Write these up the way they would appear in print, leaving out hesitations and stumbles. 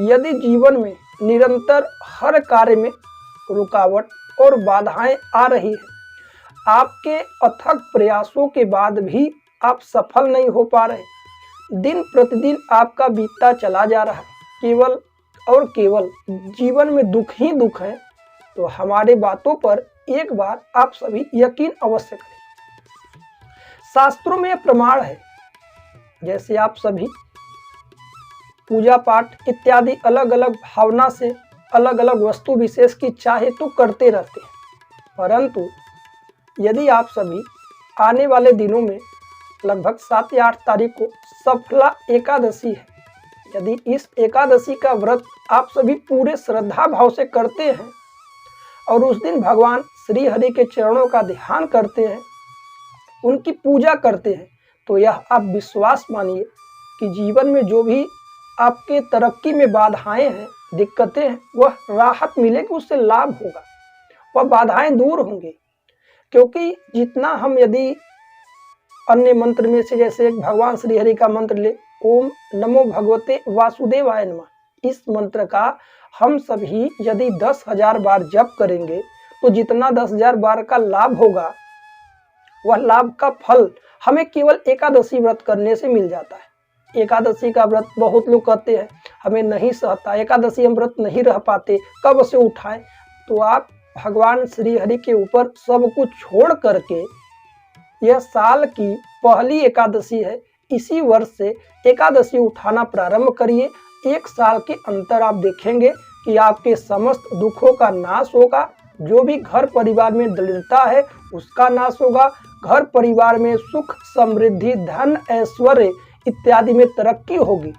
यदि जीवन में निरंतर हर कार्य में रुकावट और बाधाएं आ रही है, आपके अथक प्रयासों के बाद भी आप सफल नहीं हो पा रहे, दिन प्रतिदिन आपका बीतता चला जा रहा है, केवल और केवल जीवन में दुख ही दुख है, तो हमारे बातों पर एक बार आप सभी यकीन अवश्य करें। शास्त्रों में यह प्रमाण है, जैसे आप सभी पूजा पाठ इत्यादि अलग अलग भावना से अलग अलग वस्तु विशेष की चाहे तो करते रहते हैं, परंतु यदि आप सभी आने वाले दिनों में लगभग 7 या 8 तारीख को सफला एकादशी है, यदि इस एकादशी का व्रत आप सभी पूरे श्रद्धा भाव से करते हैं और उस दिन भगवान श्री हरि के चरणों का ध्यान करते हैं, उनकी पूजा करते हैं, तो यह आप विश्वास मानिए कि जीवन में जो भी आपके तरक्की में बाधाएं हैं, दिक्कतें हैं, वह राहत मिलेगी, उससे लाभ होगा, वह बाधाएं दूर होंगी। क्योंकि जितना हम यदि अन्य मंत्र में से जैसे एक भगवान श्री हरि का मंत्र ले, ओम नमो भगवते वासुदेवाय नमः, इस मंत्र का हम सभी यदि 10,000 बार जप करेंगे तो जितना 10,000 बार का लाभ होगा, वह लाभ का फल हमें केवल एकादशी व्रत करने से मिल जाता है। एकादशी का व्रत बहुत लोग कहते हैं हमें नहीं सहता, एकादशी हम व्रत नहीं रह पाते, कब से उठाएं, तो आप भगवान श्री हरि के ऊपर सब कुछ छोड़ करके, यह साल की पहली एकादशी है, इसी वर्ष से एकादशी उठाना प्रारंभ करिए। 1 साल के अंतर आप देखेंगे कि आपके समस्त दुखों का नाश होगा, जो भी घर परिवार में दरिद्रता है उसका नाश होगा, घर परिवार में सुख समृद्धि धन ऐश्वर्य इत्यादि में तरक्की होगी।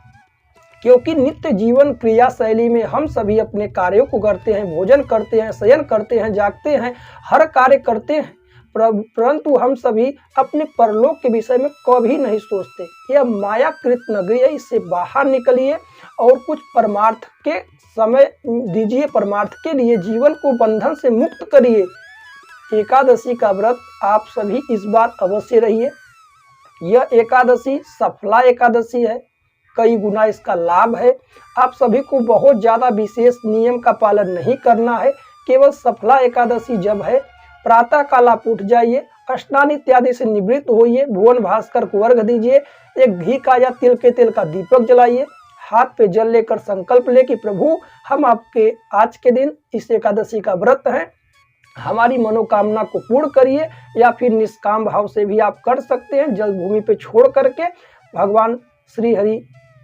क्योंकि नित्य जीवन क्रिया शैली में हम सभी अपने कार्यों को करते हैं, भोजन करते हैं, शयन करते हैं, जागते हैं, हर कार्य करते हैं, परंतु हम सभी अपने परलोक के विषय में कभी नहीं सोचते। यह मायाकृत नगरी है, इससे बाहर निकलिए और कुछ परमार्थ के समय दीजिए, परमार्थ के लिए जीवन को बंधन से मुक्त करिए। एकादशी का व्रत आप सभी इस बार अवश्य रहिए। यह एकादशी सफला एकादशी है, कई गुना इसका लाभ है। आप सभी को बहुत ज़्यादा विशेष नियम का पालन नहीं करना है, केवल सफला एकादशी जब है प्रातः काल आप उठ जाइए, स्नान इत्यादि से निवृत्त होइए, भुवन भास्कर को अर्घ दीजिए, एक घी का या तिल के तेल का दीपक जलाइए, हाथ पे जल लेकर संकल्प ले कि प्रभु हम आपके आज के दिन इस एकादशी का व्रत है, हमारी मनोकामना को पूर्ण करिए। या फिर निष्काम भाव से भी आप कर सकते हैं, जल भूमि पे छोड़ करके। भगवान श्री हरि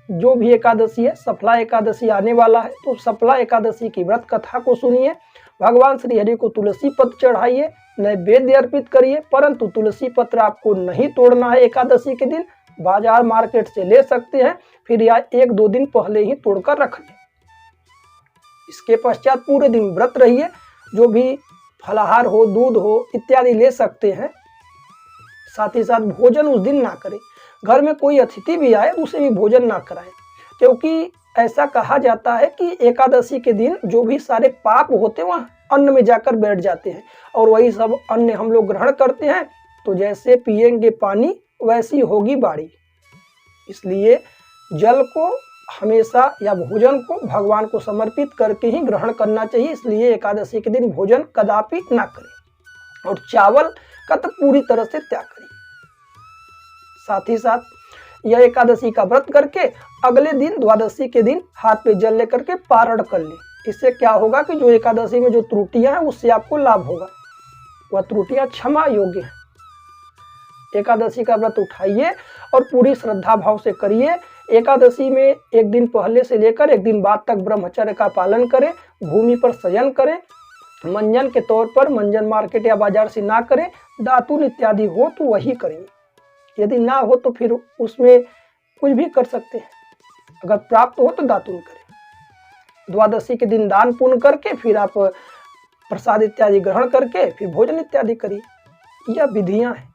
जो भी एकादशी है, सफला एकादशी आने वाला है, तो सफला एकादशी की व्रत कथा को सुनिए, भगवान श्री हरि को तुलसी पत्र चढ़ाइए, नैवेद्य अर्पित करिए, परंतु तुलसी पत्र आपको नहीं तोड़ना है। एकादशी के दिन बाजार मार्केट से ले सकते हैं, फिर या 1-2 दिन पहले ही तोड़कर रख लें। इसके पश्चात पूरे दिन व्रत रहिए, जो भी फलाहार हो, दूध हो इत्यादि ले सकते हैं। साथ ही साथ भोजन उस दिन ना करें, घर में कोई अतिथि भी आए उसे भी भोजन ना कराएं, क्योंकि ऐसा कहा जाता है कि एकादशी के दिन जो भी सारे पाप होते हैं वह अन्न में जाकर बैठ जाते हैं, और वही सब अन्न हम लोग ग्रहण करते हैं, तो जैसे पिएंगे पानी वैसी होगी बाड़ी। इसलिए जल को हमेशा या भोजन को भगवान को समर्पित करके ही ग्रहण करना चाहिए। इसलिए एकादशी के दिन भोजन कदापि ना करें, और चावल का तो पूरी तरह से त्याग करें। साथ ही साथ यह एकादशी का व्रत करके अगले दिन द्वादशी के दिन हाथ पे जल लेकर के पारण कर ले। इससे क्या होगा कि जो एकादशी में जो त्रुटियां हैं उससे आपको लाभ होगा, वह त्रुटियां क्षमा योग्य हैं। एकादशी का व्रत उठाइए और पूरी श्रद्धा भाव से करिए। एकादशी में एक दिन पहले से लेकर एक दिन बाद तक ब्रह्मचर्य का पालन करें, भूमि पर शयन करें, मंजन के तौर पर मंजन मार्केट या बाजार से ना करें, दातुन इत्यादि हो तो वही करें, यदि ना हो तो फिर उसमें कुछ भी कर सकते हैं, अगर प्राप्त हो तो दातुन करें। द्वादशी के दिन दान पुण्य करके फिर आप प्रसाद इत्यादि ग्रहण करके फिर भोजन इत्यादि करिए। यह विधियां हैं,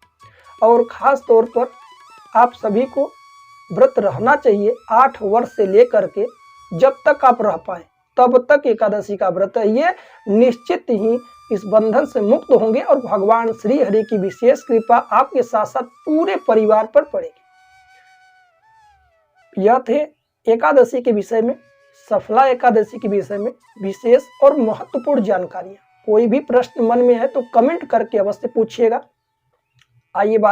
और ख़ास तौर पर आप सभी को व्रत रहना चाहिए 8 वर्ष से लेकर के जब तक आप रह पाए तब तक एकादशी का व्रत है। ये निश्चित ही इस बंधन से मुक्त होंगे और भगवान श्री हरि की विशेष कृपा आपके साथ साथ पूरे परिवार पर पड़ेगी। यह थे एकादशी के विषय में सफला एकादशी के विषय में विशेष और महत्वपूर्ण जानकारियां। कोई भी प्रश्न मन में है तो कमेंट करके अवश्य पूछिएगा। आइए बात